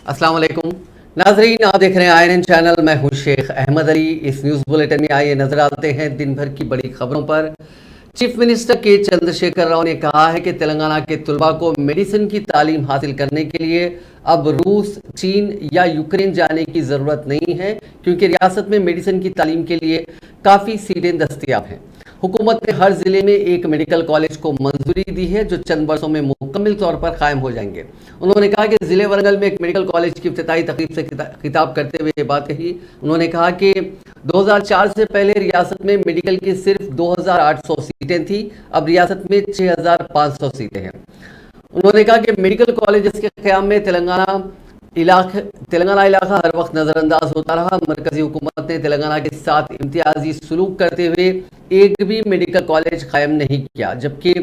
अस्सलाम वालेकुम नाजरीन, आप देख रहे हैं आईएनएन चैनल। मैं हूं शेख अहमद अली। इस न्यूज़ बुलेटिन में आइए नजर डालते हैं दिन भर की बड़ी खबरों पर। चीफ मिनिस्टर के चंद्रशेखर राव ने कहा है कि तेलंगाना के तलबा को मेडिसिन की तालीम हासिल करने के लिए अब रूस, चीन या यूक्रेन जाने की ज़रूरत नहीं है, क्योंकि रियासत में मेडिसिन की तालीम के लिए काफ़ी सीटें दस्तयाब हैं। हुकूमत ने हर जिले में एक मेडिकल कॉलेज को मंजूरी दी है, जो चंद वर्षों में मुकम्मल तौर पर कायम हो जाएंगे। उन्होंने कहा कि जिले वरंगल में एक मेडिकल कॉलेज की इफ्तिताही तकरीब से खिताब करते हुए ये बात कही। उन्होंने कहा कि 2004 से पहले रियासत में मेडिकल की सिर्फ 2800 सीटें थी, अब रियासत में 6500 सीटें हैं। उन्होंने कहा कि मेडिकल कॉलेजेस के क़याम में तेलंगाना इलाका हर वक्त नज़रअंदाज होता रहा। मरकजी हुकूमत ने तेलंगाना के साथ इम्तियाजी सलूक करते हुए एक भी मेडिकल कॉलेज कायम नहीं किया, जबकि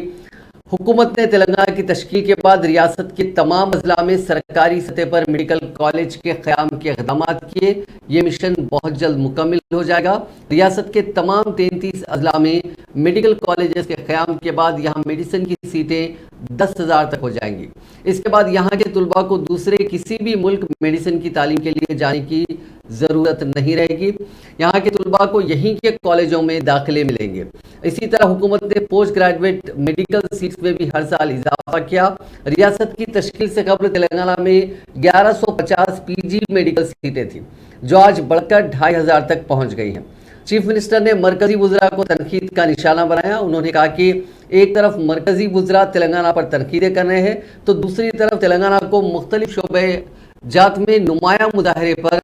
हुकूमत ने तेलंगाना की तश्कील के बाद रियासत के तमाम अजला में सरकारी सतह पर मेडिकल कॉलेज के क़याम के इक़दाम किए। ये मिशन बहुत जल्द मुकम्मल हो जाएगा। रियासत के तमाम 33 अजला में मेडिकल कॉलेजेस के क़याम के बाद यहाँ मेडिसिन की सीटें 10,000 तक हो जाएंगी। इसके बाद यहाँ के तलबा को दूसरे किसी भी मुल्क मेडिसिन की तालीम के लिए जाने की ज़रूरत नहीं रहेगी। यहाँ के तलबा को यहीं के कॉलेजों में दाखिले मिलेंगे। इसी तरह हुकूमत ने पोस्ट ग्रेजुएट मेडिकल सीट्स में भी हर साल इजाफा किया। रियासत की तश्कील से कबल तेलंगाना में 1150 पीजी मेडिकल सीटें थी, जो आज बढ़कर 2500 तक पहुँच गई हैं। चीफ मिनिस्टर ने मरकजी वुज़रा को तनकीद का निशाना बनाया। उन्होंने कहा कि एक तरफ मरकजी वुज़रा तेलंगाना पर तनकीदें कर रहे हैं, तो दूसरी तरफ तेलंगाना को मुख्तलिफ शोबे जात में नुमाया मुजाहरे पर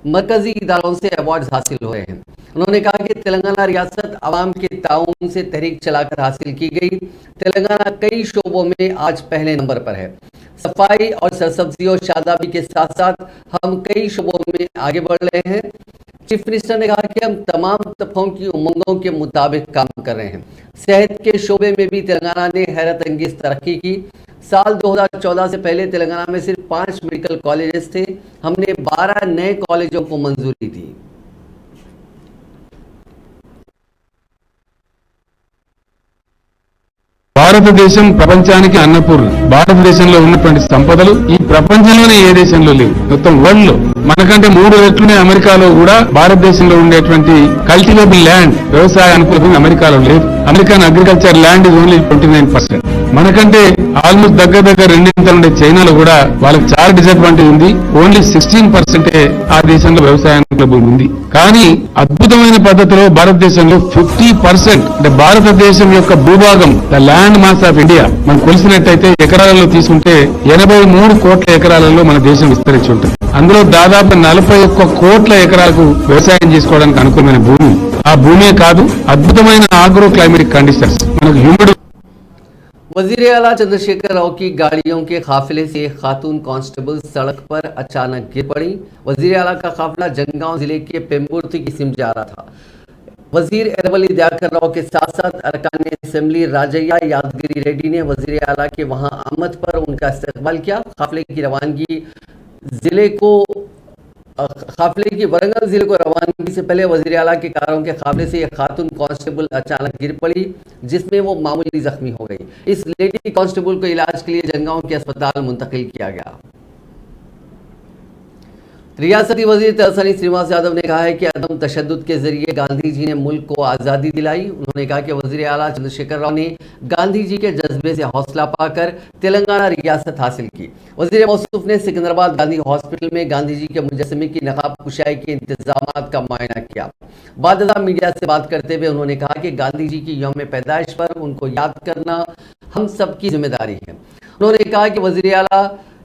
मरकजी इदारों से अवार्ड हासिल हुए हैं। उन्होंने कहा कि तेलंगाना रियासत आवाम के ताउन से तहरीक चलाकर हासिल की गई। तेलंगाना कई शोबों में आज पहले नंबर पर है। सफाई और सरसब्जी और शादाबी के साथ साथ हम कई शोबों में आगे बढ़ रहे हैं। चीफ मिनिस्टर ने कहा कि हम तमाम तबकों की उमंगों के मुताबिक काम कर रहे हैं। सेहत के शोबे में भी तेलंगाना ने हैरत अंगेज तरक्की की। साल 2014 से पहले तेलंगाना में सिर्फ 5 मेडिकल कॉलेजेस थे। हमने 12 नए कॉलेजों को मंजूरी दी। భారతదేశం ప్రపంచానికి అన్నపూర్ణ. భారతదేశంలో ఉన్నటువంటి సంపదలు ఈ ప్రపంచంలోనే ఏ దేశంలో లేవు. మొత్తం వరల్డ్ లో మనకంటే 3 రెట్లునే అమెరికాలో కూడా భారతదేశంలో ఉండేటువంటి కల్టివేబుల్ ల్యాండ్, వ్యవసాయ అనుకూల భూమి అమెరికాలో లేదు. American agriculture land is only 29%. మనకంటే ఆల్మోస్ట్ దగ్గర రెండింతలు ఉండే చైనాలో కూడా వాళ్ళకి చాలా డిసడ్వాంటేజ్ ఉంది. ఓన్లీ 16% ఆ దేశంలో వ్యవసాయానుకూల భూమి ఉంది. కానీ అద్భుతమైన పద్ధతిలో భారతదేశంలో 50% అంటే భారతదేశం యొక్క భూభాగం, the land mass of India మనం కొలిసినట్టయితే ఎకరాలలో తీసుకుంటే 83 కోట్ల ఎకరాలలో మన దేశం విస్తరించి ఉంటుంది. అందులో దాదాపు 41 కోట్ల ఎకరాలకు వ్యవసాయం చేసుకోవడానికి అనుకూలమైన భూమి. ఆ భూమే కాదు, అద్భుతమైన ఆగ్రో క్లైమేటిక్ కండిషన్స్ మనకు హ్యూమిడ్. वजीर आला चंद्रशेखर राव की गाड़ियों के काफिले से एक खातून कांस्टेबल सड़क पर अचानक गिर पड़ी। वजीर आला का काफिला जंगांव जिले के पेम्बुर्ती की सिमत जा रहा था। वजीर एरवली दयाकर राव के साथ साथ अरकान असेंबली राजैया यादगिरी रेड्डी ने वजीर आला के वहां आमद पर उनका इस्तकबाल किया। काफिले की रवानगी वरंगल जिले को रवानगी से पहले वजीर आला के कारों के काफिले से एक खातून कांस्टेबल अचानक गिर पड़ी, जिसमें वो मामूली जख्मी हो गई। इस लेडी कांस्टेबल को इलाज के लिए जंगांव के अस्पताल मुंतकिल किया गया। रियासती वजीर तहसीन श्रीनिवास यादव ने कहा है कि अदम तशद्दुद के जरिए गांधी जी ने मुल्क को आज़ादी दिलाई। उन्होंने कहा कि वजीर आला चंद्रशेखर राव ने गांधी जी के जज्बे से हौसला पाकर तेलंगाना रियासत हासिल की। वजीर मौसूफ ने सिकंदराबाद गांधी हॉस्पिटल में गांधी जी के मुजस्समे की नकाब कुशाई के इंतजाम का मुआयना किया। बाद मीडिया से बात करते हुए उन्होंने कहा कि गांधी जी की यौम पैदाइश पर उनको याद करना हम सबकी जिम्मेदारी है। उन्होंने कहा कि वजीर आला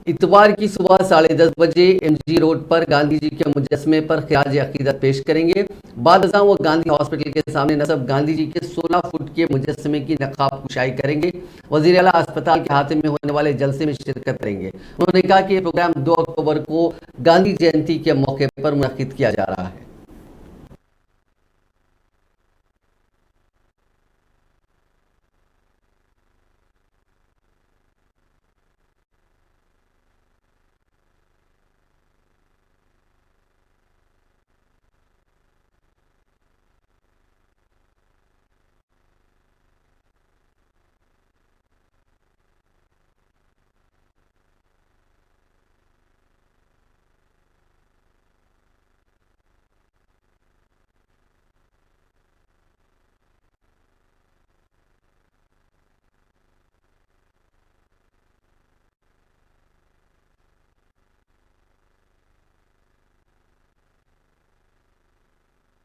इतवार की सुबह 10:30 बजे MG रोड पर गांधी जी के मुजस्समे पर खिराज अकीदत पेश करेंगे। बाद वो गांधी हॉस्पिटल के सामने नस्ब गांधी जी के 16 फुट के मुजस्समे की नकाब कुशाई करेंगे। वजीर आला अस्पताल के हाथे में होने वाले जलसे में शिरकत करेंगे। उन्होंने कहा कि यह प्रोग्राम 2 अक्टूबर को गांधी जयंती के मौके पर मुनक्किद किया जा रहा है।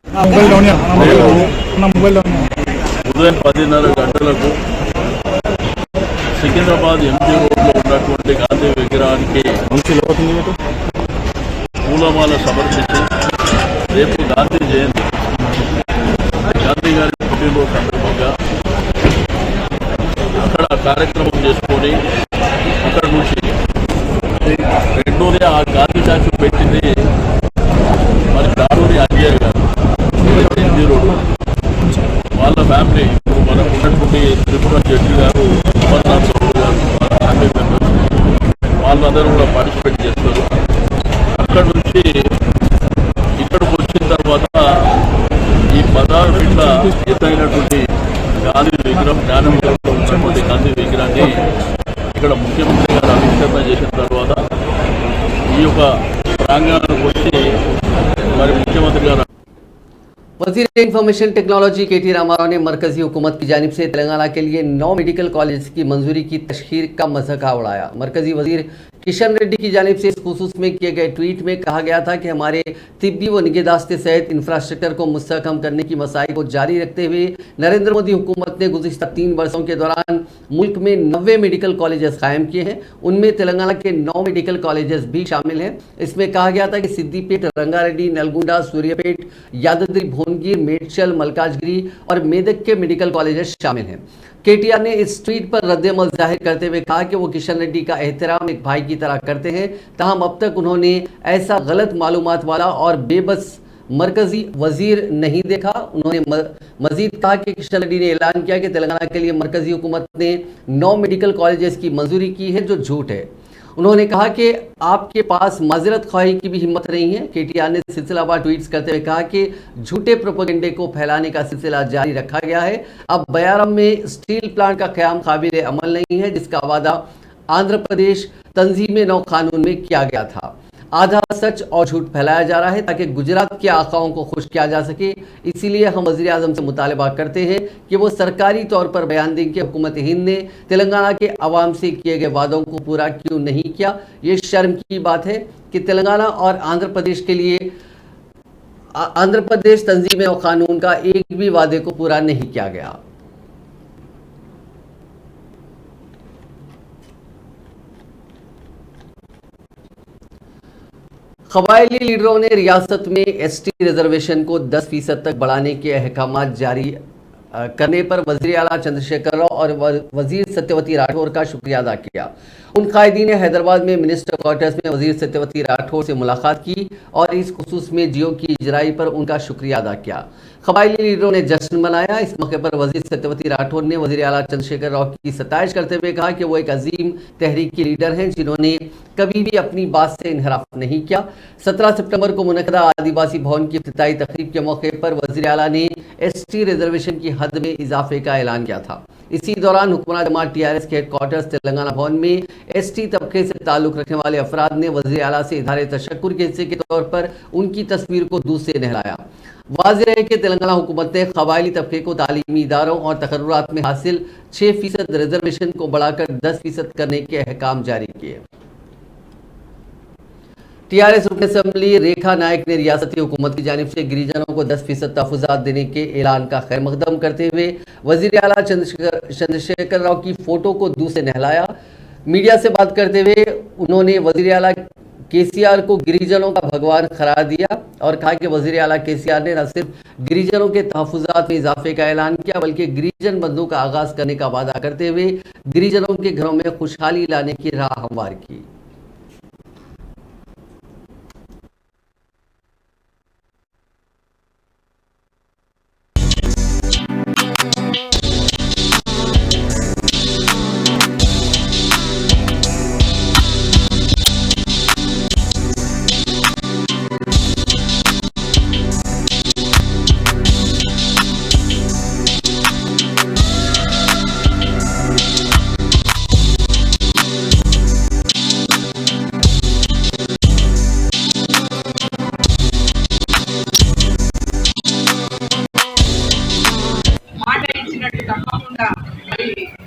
ఉదయం 10:30 గంటలకు సికింద్రాబాద్ ఎంజీ రోడ్లో ఉన్నటువంటి గాంధీ విగ్రహానికి పూలమాల సమర్పించి రేపు గాంధీ జయంతి, గాంధీ గారి పుట్టినరోజు సందర్భంగా అక్కడ కార్యక్రమం చేసుకొని అక్కడ నుంచి రెండోది ఆ గాంధీ స్టాచ్యూ పెట్టింది మరి దాడూరి అంజయ్య గారు ఎంజీ రోడ్డు. వాళ్ళ ఫ్యామిలీ ఇప్పుడు మనకు ఉన్నటువంటి త్రిపుర జడ్జి గారు, అమర్నాథ్ గౌడ్ గారు, వాళ్ళ ఫ్యామిలీ మెంబర్స్ వాళ్ళందరూ కూడా పార్టిసిపేట్ చేస్తారు. అక్కడ నుంచి ఇక్కడికి వచ్చిన తర్వాత ఈ 16 ఫీట్ల ఎత్తైనటువంటి గాంధీ విగ్రహం, జ్ఞానమందిరంలో ఉన్నటువంటి గాంధీ విగ్రహాన్ని ఇక్కడ ముఖ్యమంత్రి గారు ఆవిష్కరణ చేసిన తర్వాత ఈ యొక్క ప్రాంగణానికి వచ్చి మరి ముఖ్యమంత్రి గారు वजीर इंफॉर्मेशन टेक्नोलॉजी केटी रामाराव ने मरकजी हुकूमत की जानिब से तेलंगाना के लिए 9 मेडिकल कॉलेज की मंजूरी की तशहीर का मज़ाक उड़ाया। मरकजी वजीर किशन रेड्डी की जानिब से इस खुसूस में किए गए ट्वीट में कहा गया था कि हमारे तिब्बी व निगहदाश्ते सहित इंफ्रास्ट्रक्चर को मुस्तहकम करने की मसाई को जारी रखते हुए नरेंद्र मोदी हुकूमत ने गुज़िश्ता 3 वर्षों के दौरान मुल्क में 90 मेडिकल कॉलेजेस कायम किए हैं। उनमें तेलंगाना के 9 मेडिकल कॉलेजेस भी शामिल हैं। इसमें कहा गया था कि सिद्दीपेट, रंगारेड्डी, नलगुंडा, सूर्यापेट, यादगिरी, भोनगिर, मेडचल, मलकाजगिरी और मेदक के मेडिकल कॉलेजेस शामिल हैं। केटीआर ने इस ट्वीट पर रद्द-ए-अमल जाहिर करते हुए कहा कि वो किशन रेड्डी का एहतराम एक भाई की तरह करते हैं, ताहम अब तक उन्होंने ऐसा गलत मालूमात वाला और बेबस मरकजी वजीर नहीं देखा। उन्होंने मजीद कहा कि किशन रेड्डी ने ऐलान किया कि तेलंगाना के लिए मरकजी हुकूमत ने 9 मेडिकल कॉलेजेस की मंजूरी की है, जो झूठ है। उन्होंने कहा कि आपके पास माजरत ख्वाही की भी हिम्मत नहीं है। केटीआर ने सिलसिलावार ट्वीट्स करते हुए कहा कि झूठे प्रोपेगेंडे को फैलाने का सिलसिला जारी रखा गया है। अब बयारम में स्टील प्लांट का क़याम काबिल अमल नहीं है, जिसका वादा आंध्र प्रदेश तंजीम नौ कानून में किया गया था। आधा सच और झूठ फैलाया जा रहा है ताकि गुजरात के आकाओं को खुश किया जा सके। इसीलिए हम वज़ीर आज़म से मुतालबा करते हैं कि वो सरकारी तौर पर बयान दें कि हुकूमत हिंद ने तेलंगाना के अवाम से किए गए वादों को पूरा क्यों नहीं किया। ये शर्म की बात है कि तेलंगाना और आंध्र प्रदेश तंजीम और कानून का एक भी वादे को पूरा नहीं किया गया। कबायली लीडरों ने रियासत में एसटी रिजर्वेशन को 10% तक बढ़ाने के अहकाम जारी करने पर वज़ीर आला चंद्रशेखर राव और वज़ीर सत्यवती राठौर का शुक्रिया अदा किया। उन कायदीन ने हैदराबाद में मिनिस्टर क्वार्टर्स में वज़ीर सत्यवती राठौर से मुलाकात की और इस खुसूस में जियो की इजराई पर उनका शुक्रिया अदा किया। कबायली लीडरों ने जश्न मनाया। इस मौके पर वज़ीर सत्यवती राठौर ने वज़ीर आला चंद्रशेखर राव की सताइश करते हुए कहा कि वो एक अजीम तहरीक की लीडर हैं, जिन्होंने कभी भी अपनी बात से इनहराफ नहीं किया। 17 सितंबर को मुनक़दा आदिवासी भवन की इफ्तिताई तकरीब के मौके पर वज़ीर आला ने एसटी रिजर्वेशन की हद में इजाफे का ऐलान किया था। इसी दौरान हुक्मरान जमात टीआरएस के हेडक्वार्टर्स तेलंगाना भवन में एसटी तबके से ताल्लुक़ रखने वाले अफराद ने वज़ीर आला से इज़हार तशक्कुर के हिस्से के तौर पर उनकी तस्वीर को दूध से नहलाया। वाज़ेह है कि तेलंगाना हुकूमत ने कबायली तबके को तालीमी इदारों और तकर्रुरात में हासिल 6% रिजर्वेशन को बढ़ाकर 10% करने के अहकाम जारी किए। टीआरएस रुकन असेंबली रेखा नायक ने रियासती हुकूमत की जानिब से गिरिजनों को 10% तहफ़्फ़ुज़ात देने के ऐलान का खैर मकदम करते हुए वज़ीर आला चंद्रशेखर राव की फ़ोटो को दूध से नहलाया। मीडिया से बात करते हुए उन्होंने वज़ीर आला केसीआर को गिरिजनों का भगवान करार दिया और कहा कि वज़ीर आला केसीआर ने न सिर्फ गिरिजनों के तहफ़्फ़ुज़ात में इजाफे का ऐलान किया, बल्कि गिरिजन बंधु का आगाज़ करने का वादा करते हुए गिरिजनों के घरों में खुशहाली लाने की राह हमवार की।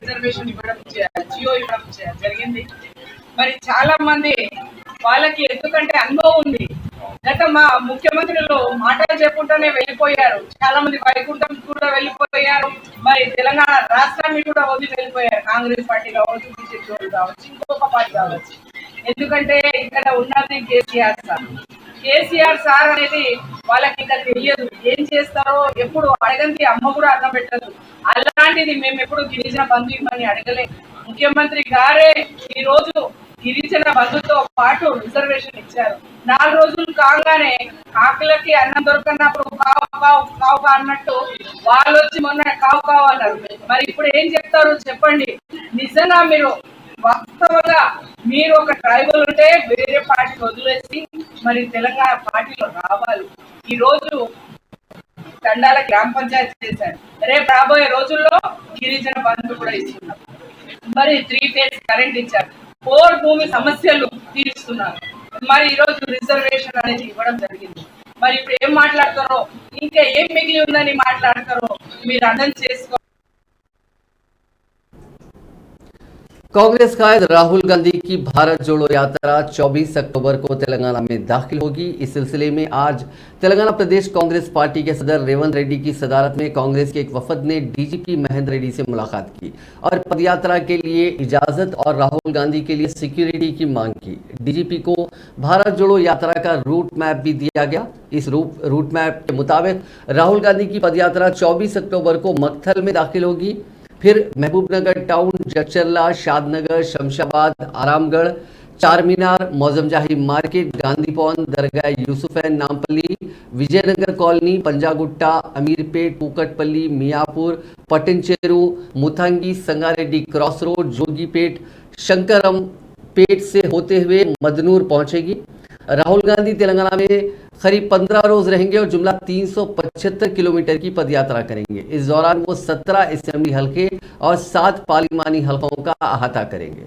రిజర్వేషన్ ఇవ్వడం జియో ఇవ్వడం జరిగింది. మరి చాలా మంది వాళ్ళకి ఎందుకంటే అనుభవం ఉంది, గత మా ముఖ్యమంత్రులు మాటలు చెప్పుకుంటూనే వెళ్ళిపోయారు. చాలా మంది వైకుంఠం కూడా వెళ్ళిపోయారు. మరి తెలంగాణ రాష్ట్రాన్ని కూడా వదిలి వెళ్ళిపోయారు. కాంగ్రెస్ పార్టీ కావచ్చు, బీజేపీ కావచ్చు, ఇంకొక పార్టీ కావచ్చు. ఎందుకంటే ఇక్కడ ఉన్నది కేసీఆర్ సార్. కేసీఆర్ సార్ అనేది వాళ్ళకి ఇంకా తెలియదు. ఏం చేస్తారో ఎప్పుడు అడగంది అమ్మ కూడా అన్నం పెట్టదు. అలాంటిది మేము ఎప్పుడు గిరిజన బంధు ఇవ్వమని అడగలే. ముఖ్యమంత్రి గారే ఈ రోజు గిరిజన బంధుతో పాటు రిజర్వేషన్ ఇచ్చారు. 4 రోజులు కాగానే ఆకలికి అన్నం దొరకనప్పుడు కావు కావు కావు అన్నట్టు వాళ్ళు వచ్చి మొన్న కావు కావు అన్నారు. మరి ఇప్పుడు ఏం చెప్తారు చెప్పండి. నిజంగా మీరు వాస్తవంగా మీరు ఒక ట్రైబల్ ఉంటే వేరే పార్టీ వదిలేసి మరి తెలంగాణ పార్టీలో రావాలి. ఈ రోజు తండాల గ్రామ పంచాయతీ చేశారు. రేపు రాబోయే రోజుల్లో గిరిజన బంధు కూడా ఇస్తున్నారు. మరి 3 ఫేజ్ కరెంట్ ఇచ్చారు. 4 భూమి సమస్యలు తీరుస్తున్నారు. మరి ఈ రోజు రిజర్వేషన్ అనేది ఇవ్వడం జరిగింది. మరి ఇప్పుడు ఏం మాట్లాడతారో, ఇంకా ఏం మిగిలి ఉందని మాట్లాడతారో మీరు అర్థం చేసుకో. कांग्रेस कायद राहुल गांधी की भारत जोड़ो यात्रा 24 अक्टूबर को तेलंगाना में दाखिल होगी। इस सिलसिले में आज तेलंगाना प्रदेश कांग्रेस पार्टी के सदर रेवंत रेड्डी की सदारत में कांग्रेस के एक वफद ने डीजीपी महेंद्र रेड्डी से मुलाकात की और पदयात्रा के लिए इजाजत और राहुल गांधी के लिए सिक्योरिटी की मांग की। डीजीपी को भारत जोड़ो यात्रा का रूट मैप भी दिया गया। इस रूट मैप के मुताबिक राहुल गांधी की पदयात्रा 24 अक्टूबर को मक्थल में दाखिल होगी, फिर Mahbubnagar town, Jadcherla, Shadnagar, Shamshabad, Aramghar, Charminar, Moazzam Jahi market, Gandhi Bhavan, Dargah Yousufain, Nampally, Vijayanagar colony, Panjagutta, Ameerpet, Kukatpally, Miyapur, Patancheru, Muthangi, Sangareddy cross road, Jogipet, Shankarampet से होते हुए मदनूर पहुंचेगी। राहुल गांधी तेलंगाना में करीब 15 रोज रहेंगे और जुमला 375 किलोमीटर की पदयात्रा करेंगे। इस दौरान वो 17 असेंबली हलके और 7 पार्लिमानी हलकों का अहाता करेंगे।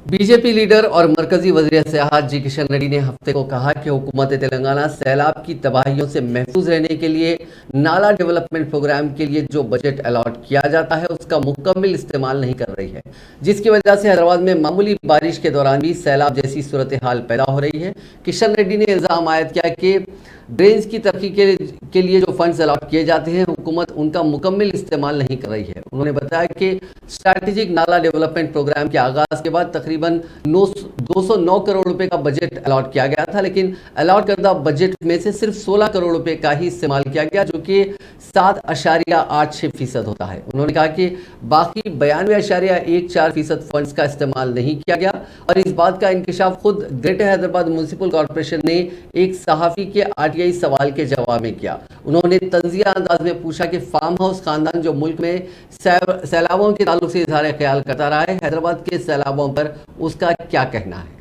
बीजेपी लीडर और मरकजी वज़ीर सियाहत जी किशन रेड्डी ने हफ्ते को कहा कि हुकूमत तेलंगाना सैलाब की तबाहियों से महफूज रहने के लिए नाला डेवलपमेंट प्रोग्राम के लिए जो बजट अलॉट किया जाता है उसका मुकम्मल इस्तेमाल नहीं कर रही है, जिसकी वजह से हैदराबाद में मामूली बारिश के दौरान भी सैलाब जैसी सूरत हाल पैदा हो रही है। किशन रेड्डी ने इल्ज़ाम आयद किया कि ड्रेन्स की तरक्की के लिए जो फंड्स अलॉट किए जाते हैं हुकूमत उनका मुकम्मल इस्तेमाल नहीं कर रही है। उन्होंने बताया कि स्ट्रैटेजिक नाला डेवलपमेंट प्रोग्राम के आगाज के बाद तकरीबन 209 करोड़ रुपए का बजट अलॉट किया गया था, लेकिन अलॉट करदा बजट में से सिर्फ 16 करोड़ रुपए का ही इस्तेमाल किया गया, जो कि 7.86% होता है। उन्होंने कहा कि बाकी 92.14% फंड्स का इस्तेमाल नहीं किया गया और इस बात का इंकशाफ खुद ग्रेटर हैदराबाद म्युनिसिपल कॉर्पोरेशन ने एक सहाफ़ी के RTI सवाल के जवाब में किया। उन्होंने तंजिया अंदाज में पूछा कि फार्म हाउस खानदान जो मुल्क में सैलाबों के ताल्लुक से इजहार ख्याल करता रहा है, हैदराबाद के सैलाबों पर उसका क्या कहना है।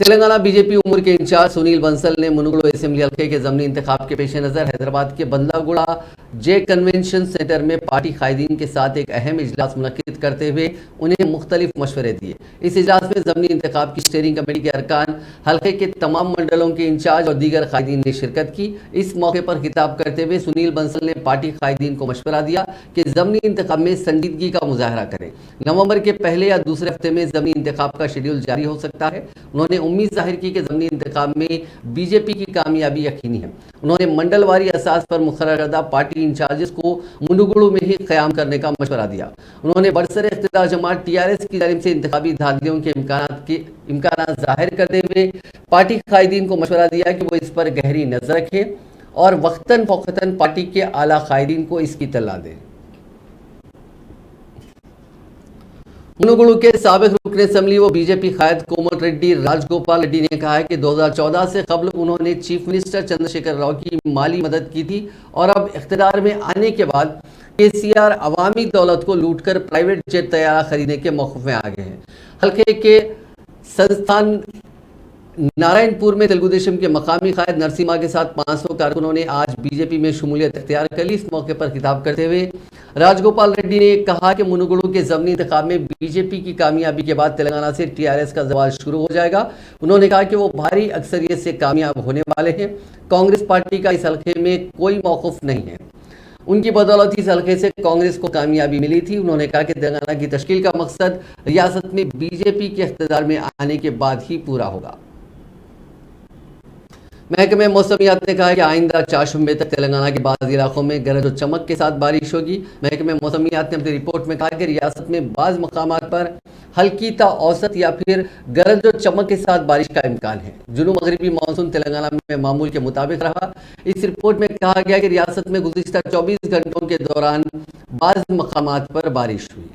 तेलंगाना बीजेपी उम्र के इंचार्ज सुनील बंसल ने मुनुगुडु असेंबली हल्के के ज़मीनी इंतखाब के पेश नज़र हैदराबाद के बंदागुड़ा जे कन्वेंशन सेंटर में पार्टी कायदीन के साथ एक अहम इजलास मुनक्किद करते हुए उन्हें मुख्तलिफ मशवरे दिए। इस इजलास में ज़मीनी इंतखाब की स्टीयरिंग कमेटी के अरकान, हल्के के तमाम मंडलों के इंचार्ज और दीगर कायदीन ने शिरकत की। इस मौके पर खिताब करते हुए सुनील बंसल ने पार्टी कायदीन को मशवरा दिया कि ज़मीनी इंतखाब में संजीदगी का मुजाहरा करें। नवंबर के पहले या दूसरे हफ्ते में ज़मीनी इंतखाब का शेड्यूल जारी हो सकता है। उन्होंने उम्मीद जाहिर की कि ज़मीनी इंतखाब में बीजेपी की कामयाबी यकीनी है। उन्होंने मंडलवारी असास पर मुकर्रर करदा पार्टी इंचार्जेस को मुनुगुडु में ही क़याम करने का मशवरा दिया। उन्होंने बरसर इख्तियार जमात टीआरएस की जानिब से इंतखाबी धांधलियों के इम्कानात जाहिर करते हुए पार्टी कायदीन को मशवरा दिया कि वो इस पर गहरी नज़र रखें और वक्तन फ़ौक़तन पार्टी के आला कायदीन को इसकी इत्तला दें। मुनुगुडु के साबिक रुकन असम्बली व बीजेपी कायद कोमल रेड्डी राजगोपाल रेड्डी ने कहा है कि 2014 से कबल उन्होंने चीफ मिनिस्टर चंद्रशेखर राव की माली मदद की थी और अब इख्तियार में आने के बाद केसीआर अवामी दौलत को लूटकर प्राइवेट जेट तैयारा खरीदने के मौक़िफ़ में आ गए हैं। हल्के के संस्थान नारायणपुर में तेलुगु देशम के मकामी कायद नरसिम्हा के साथ 500 कारकुनों ने आज बीजेपी में शमूलियत इख्तियार कर ली। इस मौके पर खिताब करते हुए राजगोपाल रेड्डी ने कहा कि मुनुगुडु के ज़मीनी इंतखाब में बीजेपी की कामयाबी के बाद तेलंगाना से टीआरएस का ज़वाल शुरू हो जाएगा। उन्होंने कहा कि वो भारी अक्सरियत से कामयाब होने वाले हैं। कांग्रेस पार्टी का इस हल्के में कोई मौक़िफ़ नहीं है। उनकी बदौलत इस हल्के से कांग्रेस को कामयाबी मिली थी। उन्होंने कहा कि तेलंगाना की तश्कील का मकसद रियासत में बीजेपी के इख्तियार में आने के बाद ही पूरा होगा। महकमे मौसमियात ने कहा है कि आइंदा 4 शुम्बे तक तेलंगाना के बाज़ इलाकों में गरज और चमक के साथ बारिश होगी। महकमे मौसमियात ने अपनी रिपोर्ट में कहा कि रियासत में बाज़ मकामात पर हल्की ता औसत या फिर गरज और चमक के साथ बारिश का इम्कान है। जुनूब मगरबी मानसून तेलंगाना में मामूल के मुताबिक रहा। इस रिपोर्ट में कहा गया कि रियासत में गुज़िश्ता 24 घंटों के दौरान बाज़ मकामात पर बारिश हुई।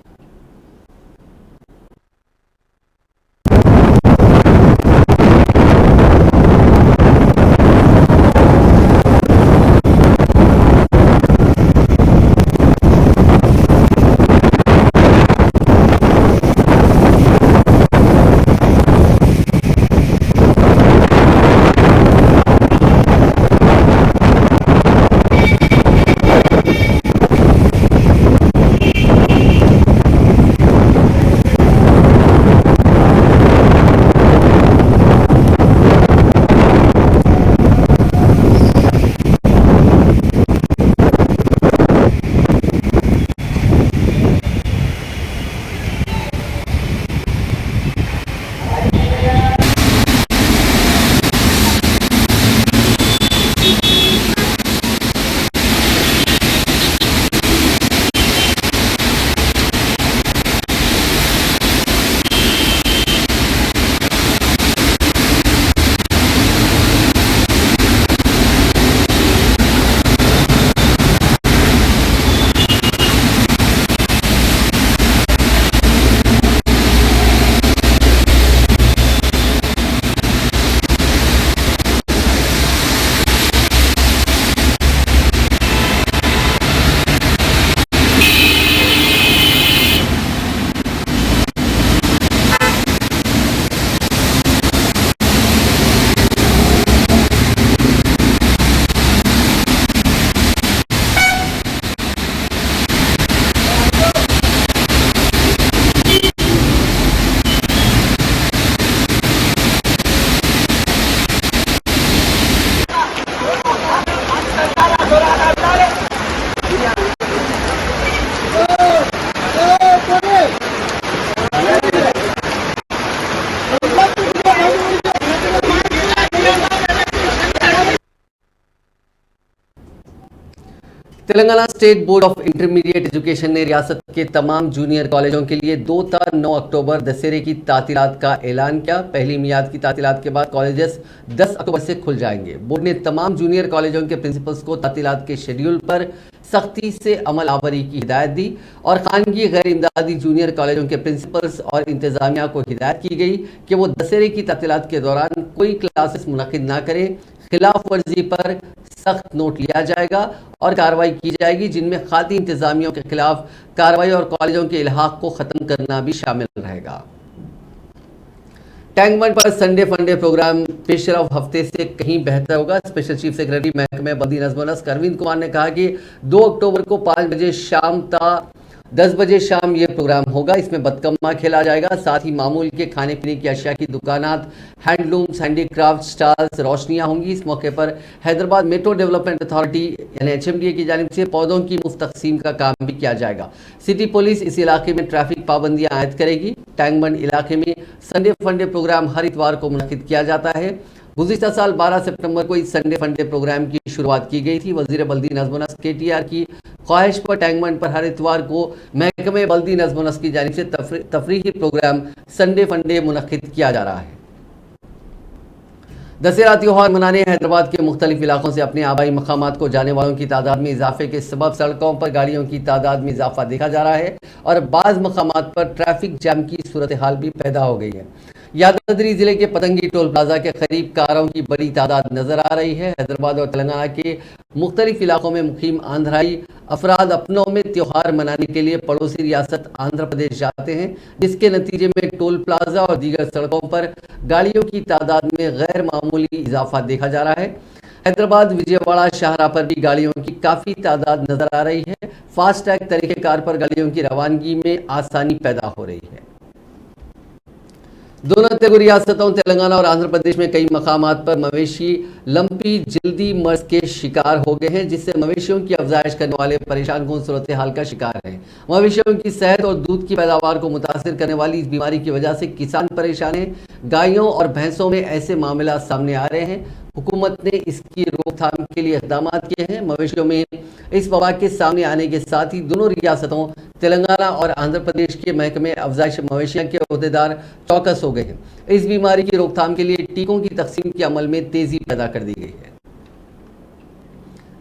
Telangana state board of intermediate education ने रियासत के तमाम जूनियर कॉलेजों के लिए 2 ता 9 अक्टूबर दशहरे की तातीलात का ऐलान किया। पहली मियाद की तातीलात के बाद कॉलेजेस 10 अक्टूबर से खुल जाएंगे। बोर्ड ने तमाम जूनियर कॉलेजों के प्रिंसिपल्स को तातीलात के शेड्यूल पर सख्ती से अमल आवरी की हिदायत दी और खानगी गैर इमदादी जूनियर कॉलेजों के प्रिंसिपल्स और इंतजामिया को हिदायत की गई कि वो दशहरे की तातीलात के दौरान कोई क्लासेस मुनक्किद ना करें। खिलाफ वर्जी पर सख्त नोट लिया जाएगा और कार्रवाई की जाएगी, जिनमें खाती इंतजामियों के खिलाफ कार्रवाई और कॉलेजों के इल्हाक को ख़त्म करना भी शामिल रहेगा। टैंक बंड पर संडे फंडे प्रोग्राम पिछले हफ्ते से कहीं बेहतर होगा। स्पेशल चीफ सेक्रेटरी महकमे बल्दी नज़्म नस्क अरविंद कुमार ने कहा कि 2 अक्टूबर को 5 बजे शाम ता 10 बजे शाम ये प्रोग्राम होगा। इसमें बतकम्मा खेला जाएगा, साथ ही मामूल के खाने पीने की अशिया की दुकानात, हैंडलूम्स, हैंडीक्राफ्ट स्टॉल्स, रोशनियां होंगी। इस मौके पर हैदराबाद मेट्रो डेवलपमेंट अथॉरिटी यानी HMDA की जानिब से पौधों की मुफ्त तकसीम का काम भी किया जाएगा। सिटी पुलिस इस इलाके में ट्रैफिक पाबंदियां आयद करेगी। टैंक बंड इलाके में संडे फंडे प्रोग्राम हर इतवार को मुनक्किद किया जाता है। गुज़िश्ता साल 12 सितंबर को इस संडे फंडे प्रोग्राम की शुरुआत की गई थी। वज़ीर बल्दी नज़्म नस्क KTR की ख्वाहिश पर टैंक बंड पर हर इतवार को महकमे बल्दी नज़्म नस्क की जानिब से तफरीही प्रोग्राम संडे फंडे मुनक्किद किया जा रहा है। दशहरा त्यौहार मनाने हैदराबाद के मुख्तलिफ इलाकों से अपने आबाई मकामात को जाने वालों की तादाद में इजाफे के सबब सड़कों पर गाड़ियों की तादाद में इजाफा देखा जा रहा है और बाज़ मकामात पर ट्रैफिक जाम की सूरत हाल भी पैदा हो गई है। यादाद्री जिले के पतंगी टोल प्लाजा के करीब कारों की बड़ी तादाद नजर आ रही है। हैदराबाद और तेलंगाना के मुख्तलिफ इलाकों में मुकीम आंध्राई अफराद अपनों में त्यौहार मनाने के लिए पड़ोसी रियासत आंध्र प्रदेश जाते हैं, जिसके नतीजे में टोल प्लाजा और दीगर सड़कों पर गाड़ियों की तादाद में गैर मामूली इजाफा देखा जा रहा है। हैदराबाद विजयवाड़ा शाहरा पर भी गाड़ियों की काफ़ी तादाद नजर आ रही है। फास्टैग तरीक़ेकार पर गाड़ियों की रवानगी में आसानी पैदा हो रही है। दोनों तेलुगु रियासतों तेलंगाना और आंध्र प्रदेश में कई मकामात पर मवेशी लंपी जल्दी मर्ज के शिकार हो गए हैं, जिससे मवेशियों की अफजाइश करने वाले परेशान कौन सूरत हाल का शिकार हैं। मवेशियों की सेहत और दूध की पैदावार को मुतासिर करने वाली इस बीमारी की वजह से किसान परेशान हैं। गायों और भैंसों में ऐसे मामला सामने आ रहे हैं। हुकूमत ने इसकी रोकथाम के लिए इक़दाम किए हैं। मवेशियों में इस वबा के सामने आने के साथ ही दोनों रियासतों तेलंगाना और आंध्र प्रदेश के महकमे अफजाइश मवेशियों के अहदेदार चौकस हो गए हैं। इस बीमारी की रोकथाम के लिए टीकों की तकसीम के अमल में तेजी पैदा कर दी गई है।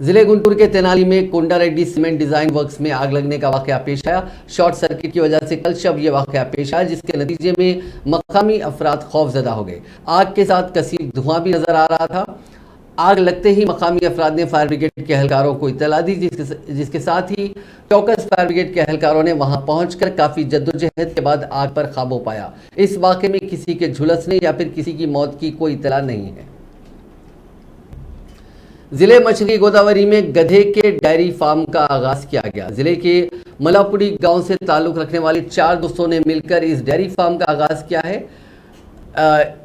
जिले गुंटूर के तेनाली में कोंडा रेड्डी सीमेंट डिजाइन वर्क्स में आग लगने का वाकया पेश आया। शॉर्ट सर्किट की वजह से कल शब यह वाकया पेश आया, जिसके नतीजे में मकामी अफराद खौफजदा हो गए। आग के साथ कसीब धुआं भी नजर आ रहा था। आग लगते ही मकामी अफराद ने फायर ब्रिगेड के एहलकारों को इत्तला दी, जिसके साथ ही चौकस फायर ब्रिगेड के एहलकारों ने वहां पहुंचकर काफी जद्दोजहद के बाद आग पर काबू पाया। इस वाकये में किसी के झुलसने या फिर किसी की मौत की कोई इत्तला नहीं है। जिले मछली गोदावरी में गधे के डेयरी फार्म का आगाज किया गया। जिले के मलापुड़ी गांव से ताल्लुक रखने वाले 4 दोस्तों ने मिलकर इस डेयरी फार्म का आगाज किया है।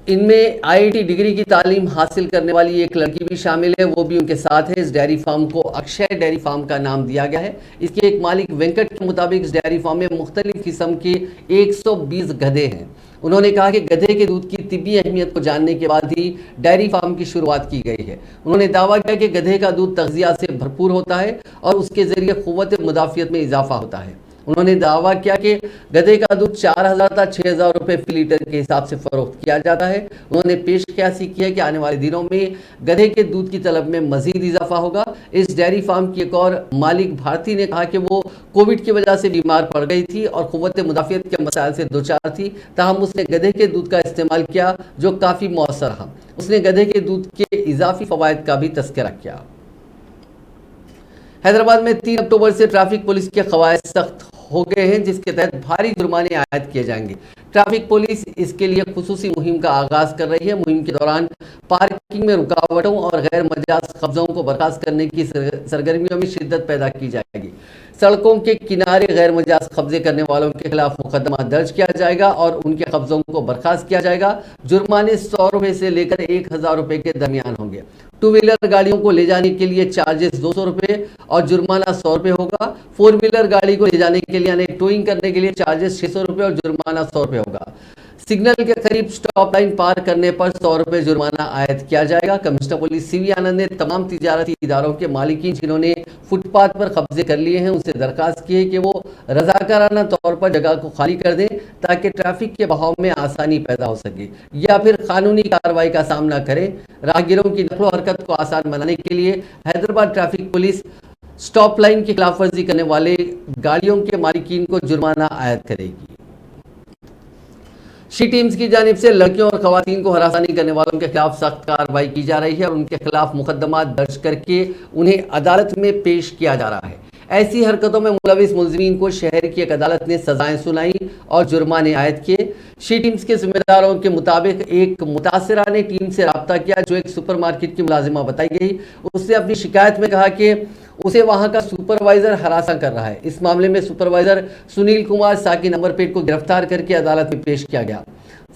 इनमें IIT डिग्री की तालीम हासिल करने वाली एक लड़की भी शामिल है, वो भी उनके साथ है। इस डेयरी फार्म को अक्षय डेयरी फार्म का नाम दिया गया है। इसके एक मालिक वेंकट के मुताबिक इस डेयरी फार्म में मुख्तलिफ किस्म के 120 गधे हैं। उन्होंने कहा कि गधे के दूध की तिब्बी अहमियत को जानने के बाद ही डेयरी फार्म की शुरुआत की गई है। उन्होंने दावा किया कि गधे का दूध तग़ज़िया से भरपूर होता है और उसके ज़रिए क़ुव्वत मुदाफ़ियत में इजाफा होता है। उन्होंने दावा किया कि गधे का दूध 4000 तक 6000 रुपये फी लीटर के हिसाब से फरोख्त किया जाता है। उन्होंने पेश क़यासी की है कि आने वाले दिनों में गधे के दूध की तलब में मजीद इजाफा होगा। इस डेयरी फार्म की एक और मालिक भारती ने कहा कि वो कोविड की वजह से बीमार पड़ गई थी और क़ुव्वत मुदाफ़ियत के मसाइल से दोचार थी, ताहम उसने गधे के दूध का इस्तेमाल किया जो काफ़ी मौसर रहा। उसने गधे के दूध के इजाफी फ़वाइद का भी तज़किरा किया। हैदराबाद में 3 अक्टूबर से ट्रैफिक पुलिस के क़वायद सख्त हो गए हैं, जिसके तहत भारी जुर्माने आयद किए जाएंगे। ट्रैफिक पुलिस इसके लिए खुसूसी मुहिम का आगाज कर रही है। मुहिम के दौरान पार्किंग में रुकावटों और गैर मजाज कब्जों को बर्खास्त करने की सरगर्मियों में शिद्दत पैदा की जाएगी। सड़कों के किनारे गैर मजाज कब्जे करने वालों के खिलाफ मुकदमा दर्ज किया जाएगा और उनके कब्जों को बर्खास्त किया जाएगा। जुर्माने 100 रुपये से लेकर 1000 रुपये के दरमियान होंगे। 2 व्हीलर गाड़ियों को ले जाने के लिए चार्जेस 200 रुपये और जुर्माना 100 रुपये होगा। 4 व्हीलर गाड़ी को ले जाने के लिए यानी टोइंग करने के लिए चार्जेस 600 रुपये और जुर्माना 100 रुपये होगा। सिग्नल के करीब स्टॉप लाइन पार करने पर 100 रुपये जुर्माना आयद किया जाएगा। कमिश्नर पुलिस CV आनंद ने तमाम तिजारती इदारों के मालिकीन जिन्होंने फुटपाथ पर कब्जे कर लिए हैं उनसे दरखास्त की है कि वो रजाकाराना तौर पर जगह को खाली कर दें ताकि ट्रैफिक के बहाव में आसानी पैदा हो सके या फिर कानूनी कार्रवाई का सामना करें। राहगीरों की नकलो हरकत को आसान बनाने के लिए Hyderabad traffic police stop line की खिलाफ वर्जी करने वाले गाड़ियों के मालिकीन को जुर्माना आयद करेगी। शी टीम्स की जानिब से लड़कियों और खवातीन को हरासानी करने वालों के खिलाफ सख्त कार्रवाई की जा रही है और उनके खिलाफ मुकदमा दर्ज करके उन्हें अदालत में पेश किया जा रहा है। ऐसी हरकतों में मुलविस मुलजिमीन को शहर की एक अदालत ने सजाएं सुनाई और जुर्माने आयद किए। शी टीम्स के जिम्मेदारों के मुताबिक एक मुतासिरा ने टीम से रब्ता किया जो एक सुपरमार्केट की मुलाजिमा बताई गई। उसने अपनी शिकायत में कहा कि उसे वहां का सुपरवाइजर हरासा कर रहा है। इस मामले में सुपरवाइजर सुनील कुमार साकी नंबरपेट को गिरफ्तार करके अदालत में पेश किया गया।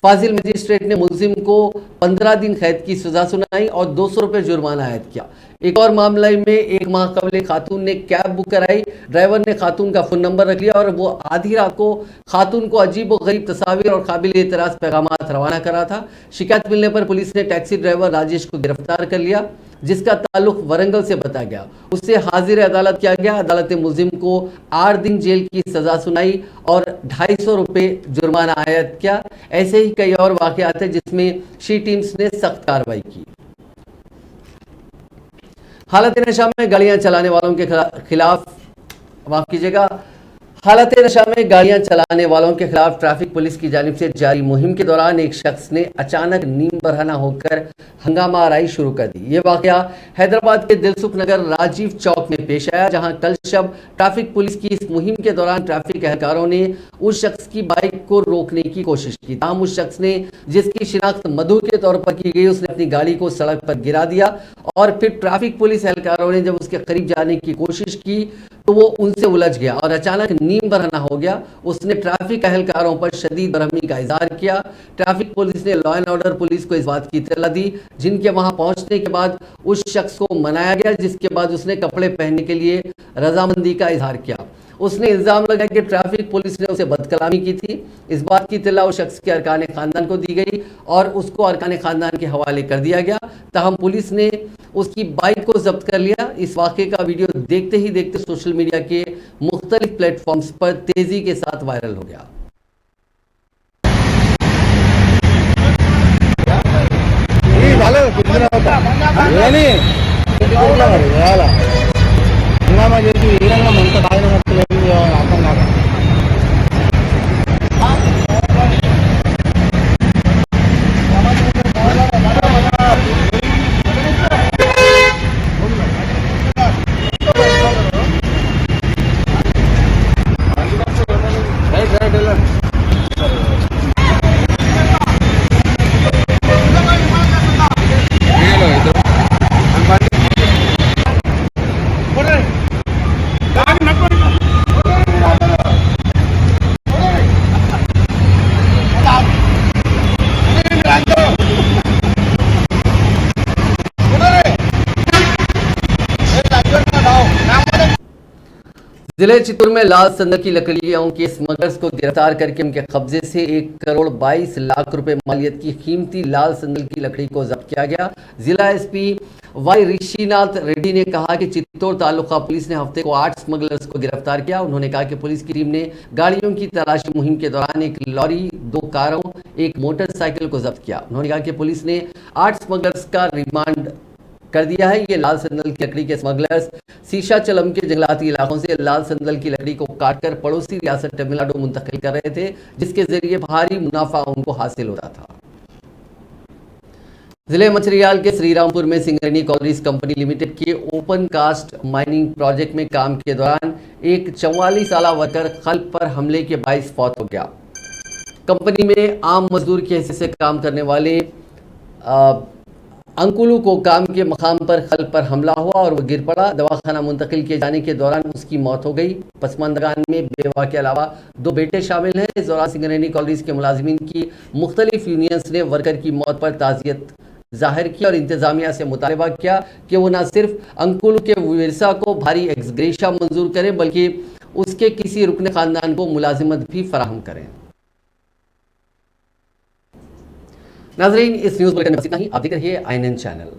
फाजिल मजिस्ट्रेट ने मुलजिम को 15 दिन कैद की सजा सुनाई और 200 रुपये जुर्माना आयद किया। एक और मामले में एक माह कबल खातून ने कैब बुक कराई। ड्राइवर ने खातून का फोन नंबर रख लिया और वो आधी रात को खातून को अजीब व गरीब तस्वीर और काबिल एतराज पैगामात रवाना करा था। शिकायत मिलने पर पुलिस ने टैक्सी ड्राइवर राजेश को गिरफ्तार कर लिया जिसका ताल्लुक वरंगल से बताया गया। उससे हाजिर अदालत किया गया। अदालत ने मुलजिम को 8 दिन जेल की सजा सुनाई और 250 रुपये जुर्माना आयद किया। ऐसे ही कई और वाकयात हैं जिसमें शी टीम्स ने सख्त कार्रवाई की। हालत नशा में गाड़ियां चलाने वालों के खिलाफ माफ कीजिएगा हालत नशा में गाड़ियां चलाने वालों के खिलाफ ट्रैफिक पुलिस की जानिब से जारी मुहिम के दौरान एक शख्स ने अचानक नींद बरहना होकर हंगामा आराई शुरू कर दी। ये वाकया हैदराबाद के दिलसुख नगर राजीव चौक में पेश आया, जहां कल शब ट्रैफिक पुलिस की इस मुहिम के दौरान ट्रैफिक एहलकारों ने उस शख्स की बाइक को रोकने की कोशिश की। ताहम उस शख्स ने जिसकी शिनाख्त मधु के तौर पर की गई, उसने अपनी गाड़ी को सड़क पर गिरा दिया और फिर ट्रैफिक पुलिस एहलकारों ने जब उसके करीब जाने की कोशिश की तो वो उनसे उलझ गया और अचानक नींद बरहना हो गया। उसने ट्रैफिक एहलकारों पर शदीद बरहमी का इजहार किया। ट्रैफिक पुलिस ने लॉ एंड ऑर्डर पुलिस को इस बात की इत्तला दी, जिनके वहां पहुंचने के बाद उस शख्स को मनाया गया, जिसके बाद उसने कपड़े पहनने के लिए रजामंदी का इजहार किया। उसने इल्जाम लगाया कि ट्रैफिक पुलिस ने उसे बदकलामी की थी। इस बात की इत्तला उस शख्स के अरकान खानदान को दी गई और उसको अरकान खानदान के हवाले कर दिया गया। ताहम पुलिस ने उसकी बाइक को जब्त कर लिया। इस वाक़े का वीडियो देखते ही देखते सोशल मीडिया के मुख्तलिफ प्लेटफॉर्म्स पर तेजी के साथ वायरल हो गया। जिले चित्तौड़ में लाल संदल की लकड़ियों के स्मगलर्स को गिरफ्तार करके उनके कब्जे से 1,22,00,000 रुपए मालियत की कीमती लाल संदल की लकड़ी को जब्त किया गया। जिला एसपी वाई ऋषिनाथ रेड्डी ने कहा कि चित्तौड़ तालुका पुलिस ने हफ्ते को 8 स्मगलर्स को गिरफ्तार किया। उन्होंने कहा कि पुलिस की टीम ने गाड़ियों की तलाशी मुहिम के दौरान एक लॉरी, 2 कारों, एक मोटरसाइकिल को जब्त किया। उन्होंने कहा कि पुलिस ने 8 स्मगलर्स का रिमांड कर दिया है। ये लाल संदल की लकड़ी के स्मगलर्स शीशा चलम के जंगलाती इलाकों से लाल संदल की लकड़ी को काटकर पड़ोसी रियासत तमिलनाडु मुंतकिल कर रहे थे, जिसके जरिए भारी मुनाफा उनको हासिल होता था। जिले मंचिरियाल के श्रीरामपुर में सिंगरेनी कॉलरीज कंपनी लिमिटेड के ओपन कास्ट माइनिंग प्रोजेक्ट में काम के दौरान एक 44 साला वर्कर खल्प पर हमले के बाइस फौत हो गया। कंपनी में आम मजदूर के हिस्से से काम करने वाले अंकुलू को काम के मकाम पर खल्प पर हमला हुआ और वह गिर पड़ा। दवाखाना मुंतकिल किए जाने के दौरान उसकी मौत हो गई। पसमानदगान में बेवा के अलावा 2 बेटे शामिल हैं। इस दौरान सिंगरेनी कॉलरीज के मुलाजिमीन की मुख्तलिफ यूनियंस ने वर्कर की मौत पर ताज़ियत जाहिर की और इंतजामिया से मुतालबा किया कि वो न सिर्फ अंकुल के विरसा को भारी एक्सग्रेशिया मंजूर करें बल्कि उसके किसी रुकन खानदान को मुलाजिमत भी फराहम करें। नाज़रीन, इस न्यूज़ बुलेटिन में इतना ही। आप देख रहिए INN चैनल।